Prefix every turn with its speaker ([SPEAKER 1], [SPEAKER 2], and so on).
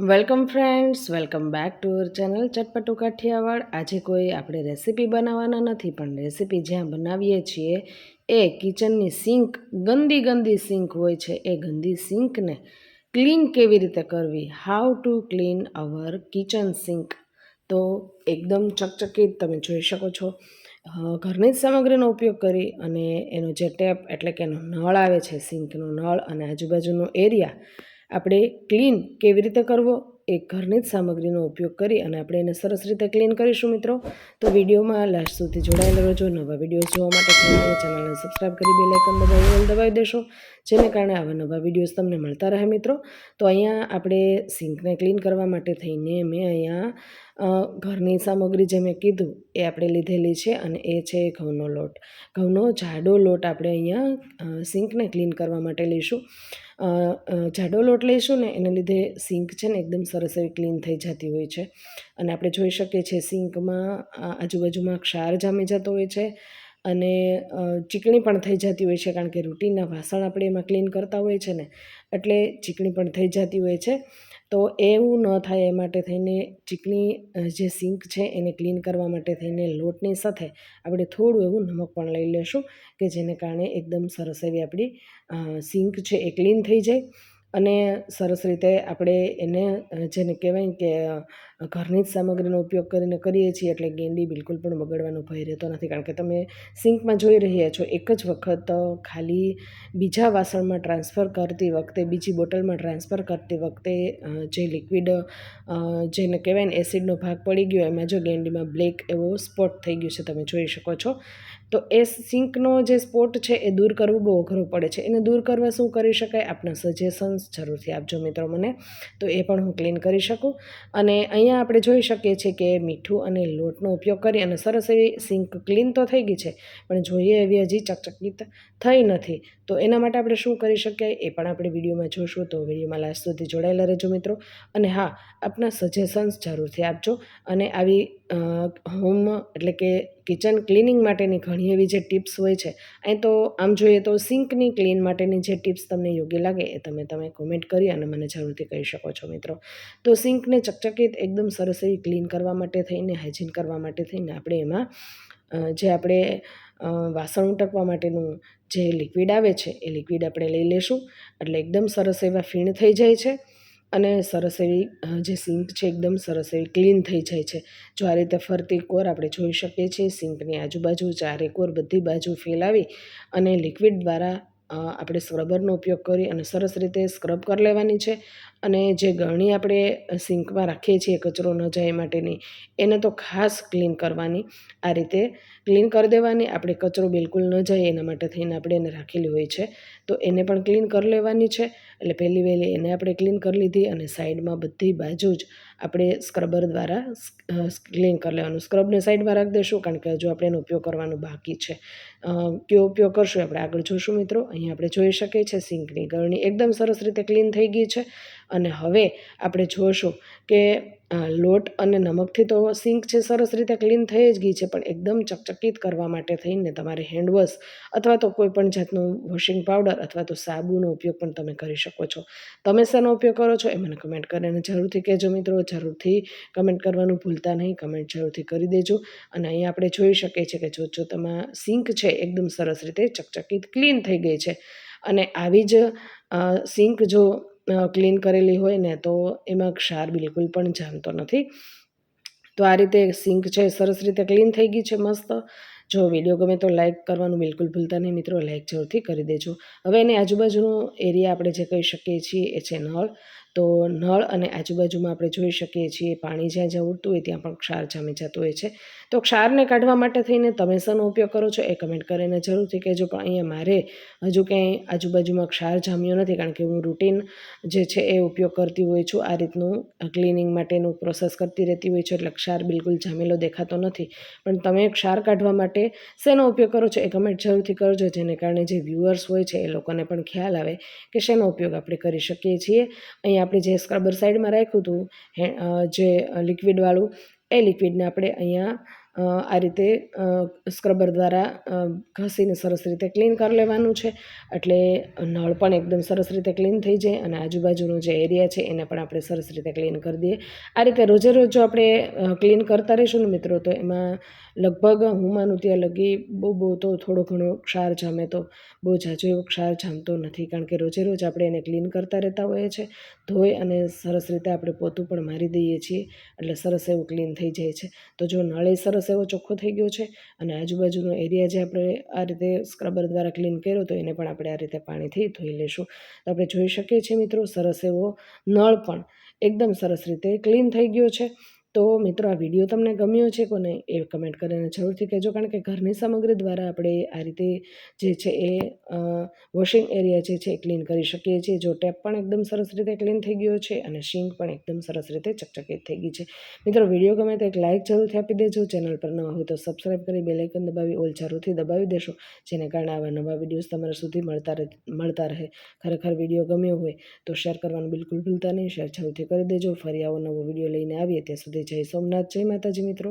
[SPEAKER 1] Welcome friends, welcome back to our channel ચટપટું કાઠિયાવાડ. આજે કોઈ આપણે રેસીપી બનાવવાના નથી, પણ રેસીપી જ્યાં બનાવીએ છીએ એ કિચનની સિંક, ગંદી ગંદી સિંક હોય છે, એ ગંદી સિંકને ક્લીન કેવી રીતે કરવી, how to clean our kitchen sink. તો એકદમ ચકચકિત તમે જોઈ શકો છો. ઘરની જ સામગ્રીનો ઉપયોગ કરી અને એનો જે ટેપ એટલે કે એનો નળ આવે છે, સિંકનો નળ અને આજુબાજુનો એરિયા આપણે ક્લીન કેવી રીતે કરવો એ ઘરની જ સામગ્રીનો ઉપયોગ કરી અને આપણે એને સરસ રીતે ક્લીન કરીશું મિત્રો. તો વિડીયોમાં લાસ્ટ સુધી જોડાયેલા રહેજો. નવા વિડીયોઝ જોવા માટે ચેનલને સબસ્ક્રાઈબ કરી બેલ આઇકન દબાવી દેશો, જેને કારણે આવા નવા વિડીયોઝ તમને મળતા રહે મિત્રો. તો અહીંયા આપણે સિંકને ક્લીન કરવા માટે થઈને મેં અહીંયા ઘરની સામગ્રી જે મેં કીધું એ આપણે લીધેલી છે અને એ છે ઘઉંનો લોટ. ઘઉંનો જાડો લોટ આપણે અહીંયા સિંકને ક્લીન કરવા માટે લઈશું. જાડો લોટ લઈશું ને એને લીધે સિંક છે ને એકદમ સરસ એવી ક્લીન થઈ જતી હોય છે. અને આપણે જોઈ શકીએ છીએ સિંકમાં આજુબાજુમાં ક્ષાર જામી જતો હોય છે અને ચીકણી પણ થઈ જતી હોય છે, કારણ કે રૂટીનના વાસણ આપણે એમાં ક્લીન કરતા હોય છે ને, એટલે ચીકણી પણ થઈ જતી હોય છે. તો એવું ન થાય એ માટે થઈને ચીકણી જે સિંક છે એને ક્લીન કરવા માટે થઈને લોટની સાથે આપણે થોડું એવું નમક પણ લઈ લેશું, કે જેને કારણે એકદમ સરસ એવી આપણી સિંક છે એ ક્લીન થઈ જાય. અને સરસ રીતે આપણે એને જેને કહેવાય કે ઘરની જ સામગ્રીનો ઉપયોગ કરીને કરીએ છીએ એટલે ગેંડી બિલકુલ પણ બગડવાનો ભય રહેતો નથી. કારણ કે તમે સિંકમાં જોઈ રહ્યા છો એક જ વખત ખાલી બીજા વાસણમાં ટ્રાન્સફર કરતી વખતે, બીજી બોટલમાં ટ્રાન્સફર કરતી વખતે જે લિક્વિડ જેને કહેવાય ને એસિડનો ભાગ પડી ગયો, એમાં જો ગેંડીમાં બ્લેક એવો સ્પોટ થઈ ગયો છે, તમે જોઈ શકો છો. તો એ સિંકનો જે સ્પોટ છે એ દૂર કરવું બહુ અઘરું પડે છે. એને દૂર કરવા શું કરી શકાય, આપણા સજેશન્સ જરૂરથી આપજો મિત્રો મને, તો એ પણ હું ક્લીન કરી શકું. અને અહીંયા આપણે જોઈ શકીએ છીએ કે મીઠું અને લોટનો ઉપયોગ કરી અને સરસ એવી સિંક ક્લીન તો થઈ ગઈ છે, પણ જોઈએ એવી હજી ચકચકિત થઈ નથી. તો એના માટે આપણે શું કરી શકીએ એ પણ આપણે વિડીયોમાં જોઈશું. તો વિડીયોમાં લાસ્ટ સુધી જોડાયેલા રહેજો મિત્રો. અને હા, આપના સજેશન્સ જરૂરથી આપજો. અને આવી હોમ એટલે કે કિચન ક્લિનિંગ માટેની ઘણી એવી જે ટિપ્સ હોય છે, અહીં તો આમ જોઈએ તો સિંકની ક્લીન માટેની જે ટિપ્સ તમને યોગ્ય લાગે એ તમે કોમેન્ટ કરી અને મને જરૂરથી કહી શકો છો મિત્રો. તો સિંકને ચકચકિત એકદમ સરસ એવી ક્લીન કરવા માટે થઈને, હાઇજીન કરવા માટે થઈને આપણે એમાં જે આપણે વાસણ ઉટકવા માટેનું જે લિક્વિડ આવે છે એ લિક્વિડ આપણે લઈ લેશું, એટલે એકદમ સરસ એવા ફીણ થઈ જાય છે અને સરસ એવી જે સિંક છે એકદમ સરસ એવી ક્લીન થઈ જાય છે. જો આ રીતે ફરતી કોર આપણે જોઈ શકીએ છીએ, સિંકની આજુબાજુ ચારે કોર બધી બાજુ ફેલાવી અને લિક્વિડ દ્વારા આપણે સ્ક્રબરનો ઉપયોગ કરી અને સરસ રીતે સ્ક્રબ કરી લેવાની છે. અને જે ગળણી આપણે સિંકમાં રાખીએ છીએ કચરો ન જાય માટેની, એને તો ખાસ ક્લીન કરવાની, આ રીતે ક્લીન કરી દેવાની. આપણે કચરો બિલકુલ ન જાય એના માટે થઈને આપણે એને રાખેલી હોય છે, તો એને પણ ક્લીન કરી લેવાની છે. એટલે પહેલી વહેલી એને આપણે ક્લીન કરી લીધી અને સાઈડમાં બધી બાજુ જ આપણે સ્ક્રબર દ્વારા ક્લીન કરી લેવાનું. સ્ક્રબને સાઈડમાં રાખી દઈશું, કારણ કે હજુ આપણે એનો ઉપયોગ કરવાનો બાકી છે. કયો ઉપયોગ કરશું આપણે આગળ જોઈશું મિત્રો. અહીં આપણે જોઈ શકીએ છીએ સિંકની ગળણી એકદમ સરસ રીતે ક્લીન થઈ ગઈ છે. અને હવે આપણે જોઈશું કે લોટ અને નમકથી તો સિંક છે સરસ રીતે ક્લીન થઈ જ ગઈ છે, પણ એકદમ ચકચકિત કરવા માટે થઈને તમારે હેન્ડવોશ અથવા તો કોઈ પણ જાતનું વોશિંગ પાવડર અથવા તો સાબુનો ઉપયોગ પણ તમે કરી શકો છો. તમે શેનો ઉપયોગ કરો છો એ મને કમેન્ટ કરીને જરૂરથી કહેજો મિત્રો. જરૂરથી કમેન્ટ કરવાનું ભૂલતા નહીં, કમેન્ટ જરૂરથી કરી દેજો. અને અહીંયા આપણે જોઈ શકીએ છીએ કે જો તમારા સિંક છે એકદમ સરસ રીતે ચકચકિત ક્લીન થઈ ગઈ છે. અને આવી જ સિંક જો ક્લીન કરેલી હોય ને તો એમાં ક્ષાર બિલકુલ પણ જામતો નથી. તો આ રીતે સિંક છે સરસ રીતે ક્લીન થઈ ગઈ છે મસ્ત. જો વિડીયો ગમે તો લાઇક કરવાનું બિલકુલ ભૂલતા નહીં મિત્રો, લાઇક જરૂરથી કરી દેજો. હવે એની આજુબાજુનો એરિયા આપણે જે કહી શકીએ છીએ એ છે નળ. તો નળ અને આજુબાજુમાં આપણે જોઈ શકીએ છીએ પાણી જ્યાં જ્યાં ઉડતું હોય ત્યાં પણ ક્ષાર જામી જતું હોય છે. તો ક્ષારને કાઢવા માટે થઈને તમે શેનો ઉપયોગ કરો છો એ કમેન્ટ કરીને જરૂરથી કહેજો. પણ અહીંયા મારે હજુ ક્યાંય આજુબાજુમાં ક્ષાર જામ્યો નથી, કારણ કે હું રૂટીન જે છે એ ઉપયોગ કરતી હોય છું, આ રીતનું ક્લિનિંગ માટેનું પ્રોસેસ કરતી રહેતી હોય છું, એટલે ક્ષાર બિલકુલ જામેલો દેખાતો નથી. પણ તમે ક્ષાર કાઢવા માટે શેનો ઉપયોગ કરો છો એ કમેન્ટ જરૂરથી કરજો, જેને કારણે જે વ્યૂઅર્સ હોય છે એ લોકોને પણ ખ્યાલ આવે કે શેનો ઉપયોગ આપણે કરી શકીએ છીએ. અહીં આપણે જે સ્ક્રબર સાઈડમાં રાખ્યું હતું જે લિક્વિડવાળું, એ લિક્વિડને આપણે અહીંયા આ રીતે સ્ક્રબર દ્વારા ઘસીને સરસ રીતે ક્લીન કરી લેવાનું છે, એટલે નળ પણ એકદમ સરસ રીતે ક્લીન થઈ જાય અને આજુબાજુનો જે એરિયા છે એને પણ આપણે સરસ રીતે ક્લીન કરી દઈએ. આ રીતે રોજે રોજ જો આપણે ક્લીન કરતા રહીશું ને મિત્રો, તો એમાં લગભગ હું માનું ત્યાં લગી બહુ તો થોડો ઘણો ક્ષાર જામે, તો બહુ ઝાઝો એવો ક્ષાર જામતો નથી, કારણ કે રોજે રોજ આપણે એને ક્લીન કરતા રહેતા હોઈએ છીએ. ધોઈ અને સરસ રીતે આપણે પોતું પણ મારી દઈએ છીએ, એટલે સરસ એવું ક્લીન થઈ જાય છે. તો જો નળે સરસ એવો ચોખ્ખો થઈ ગયો છે અને આજુબાજુનો એરિયા જે આપણે આ રીતે સ્ક્રબર દ્વારા ક્લીન કર્યો, તો એને પણ આપણે આ રીતે પાણીથી ધોઈ લઈશું. તો આપણે જોઈ શકીએ છીએ મિત્રો, સરસ એવો નળ પણ એકદમ સરસ રીતે ક્લીન થઈ ગયો છે. તો મિત્રો, આ વિડીયો તમને ગમ્યો છે કોને એ કમેન્ટ કરીને જરૂરથી કહેજો, કારણ કે ઘરની સામગ્રી દ્વારા આપણે આ રીતે જે છે એ વોશિંગ એરિયા જે છે એ ક્લીન કરી શકીએ છીએ. જો ટેપ પણ એકદમ સરસ રીતે ક્લીન થઈ ગયો છે અને સિંક પણ એકદમ સરસ રીતે ચકચકિત થઈ ગઈ છે. મિત્રો, વિડીયો ગમે તો એક લાઇક જરૂરથી આપી દેજો. ચેનલ પર નવા હોય તો સબસ્ક્રાઈબ કરી બેલ આઇકન દબાવી ઓલ જરૂરથી દબાવી દેશો, જેને કારણે આવા નવા વિડીયોઝ તમારા સુધી મળતા રહે. ખરેખર વિડીયો ગમ્યો હોય તો શેર કરવાનું બિલકુલ ભૂલતા નહીં. શેર જરૂરથી કરી દેજો. ફરી આવો નવો વિડીયો લઈને આવીએ, ત્યાં સુધી જય સોમનાથ, જય માતાજી મિત્રો.